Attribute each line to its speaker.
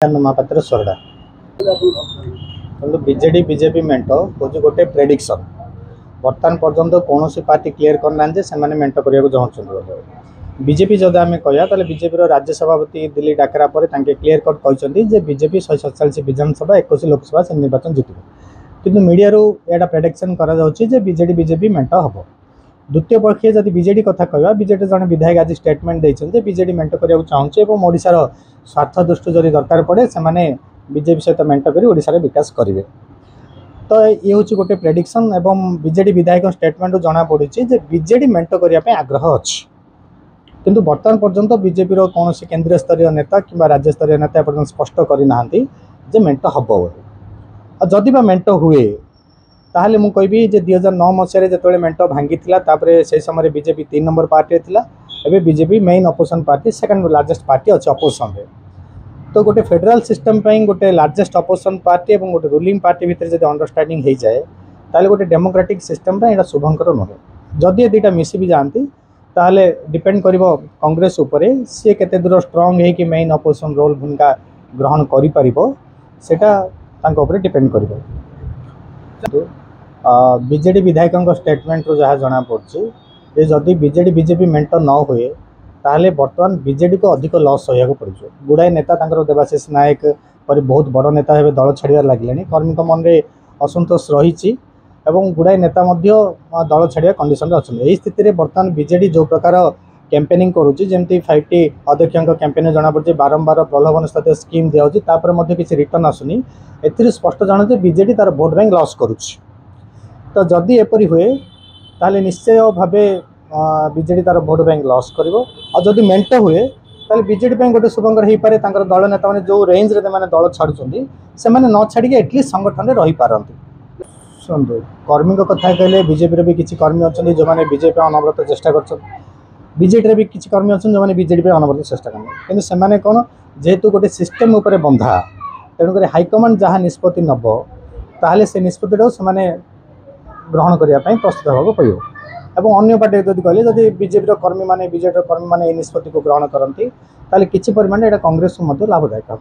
Speaker 1: महापात्र सोरडा किंतु BJD BJP मेंट हूँ गोटे प्रेडिक्शन बर्तमान पर्यंत कौन पार्टी क्लीयर करना से मेंट करने चाहते बीजेपी जब आम कह बीजेपी राज्य सभापति दिल्ली डाकरा पर क्लीयर कट कहते बीजेपी 147 विधानसभा 21 लोकसभा से निर्वाचन जितब किंतु मीडिया यहाँ प्रेडिक्शन कर बीजेडी बीजेपी मेंट हम द्वितीय पक्षीय जब बीजेडी कथा कह बीजेडी जन विधायक आज स्टेटमेंट देते बीजेडी मेंट करने चाहूँगी और ओडार स्वार्थ दृष्टि जब दरकार पड़े से बीजेपी सहित मेंट कर ओडार विकास करेंगे। तो ये हूँ गोटे प्रेडिक्शन एवं बीजेडी विधायक स्टेटमेंट जना पड़ी बीजेडी मेंट करने आग्रह अच्छी किंतु बर्तमान पर्यंत बीजेपी कौन केंद्रीय स्तरीय नेता कि राज्य स्तरीय नेता पर्यटन स्पष्ट करना मेंट हम जदि मेंट हुए ताहले मु कहबी जे 2009 मसीह जो मेंट भांगी से समय बीजेपी 3 नंबर पार्टी थिला एबे BJP main opposition party second largest party अच्छे अपोजिशन रे। तो गोटे फेडरल सिस्टम गोटे लार्जेस्ट अपोजिशन पार्टी और गोटे रूलिंग पार्टी भितर जब अंडरस्टैंडिंग हो जाए ताहले गोटे डेमोक्रेटिक सिस्टम यहाँ शुभंकर नुहे जदि दुईटा मिसी भी जाती ताहले डिपेंड कर कांग्रेस उपरे सी केते दूर स्ट्रांग है कि मेन अपोजिशन रोल भूमिका ग्रहण कर डिपेंड कर बीजेडी विधायक स्टेटमेंट रू जहाँ जना पड़ी जदि बीजेडी बीजेपी मेंट न हुए ताहले बर्तमान बीजेडी को अधिक लॉस सहया पड़े गुड़ाए नेता देवाशीष नायक पर बहुत बड़ नेता हे दल छाड़ार लगे कर्मी मन में असंतोष रही गुड़ाए नेता दल छाड़ा कंडीशन अच्छा यही स्थिति बर्तमान बीजेडी जो प्रकार कैंपेनिंग करुँची 5T अध्यक्ष कैंपेन जना पड़े बारंबार प्रलोभन स्थित स्कीम दिखाई किसी रिटर्न आसुनी ए स्पष्ट जाना बीजेडी तार भोट बैंक लॉस करुच्ची। तो जदि एपरी हुए ताले निश्चय भाव बीजेडी तार भोट बैंक लॉस कर जदि मेंट हुए ताले बीजेडी गोटे शुभंकर हो पारे दल नेता मैंने जो रेंज रे दल छाड़ुंट से न छाड़ी एटलिस्ट संगठन में रही पारती। शुणु कर्मी कथा कहले बीजेपी भी किसी कर्मी अच्छा जो मैंने बीजेपी अनवरत चेष्टा कर बीजेडी भी किसी कर्मी अच्छा जो मैंने बीजेडी अनवरत चेष्टा करें कि कौन जेहेतु गोटे सिस्टम उपर बंधा तेणुक हाइकमांड जहाँ निष्पत्ति नब ताहले से निष्पत्ति से ग्रहण करने प्रस्तुत होगा पड़ो और अन्य पार्टी जब कहले जब बीजेपी कर्मी मैंने बीजेडी कर्मी मैंने निष्पत्ति को ग्रहण करती किसी परिमाण कांग्रेस को लाभदायक हो।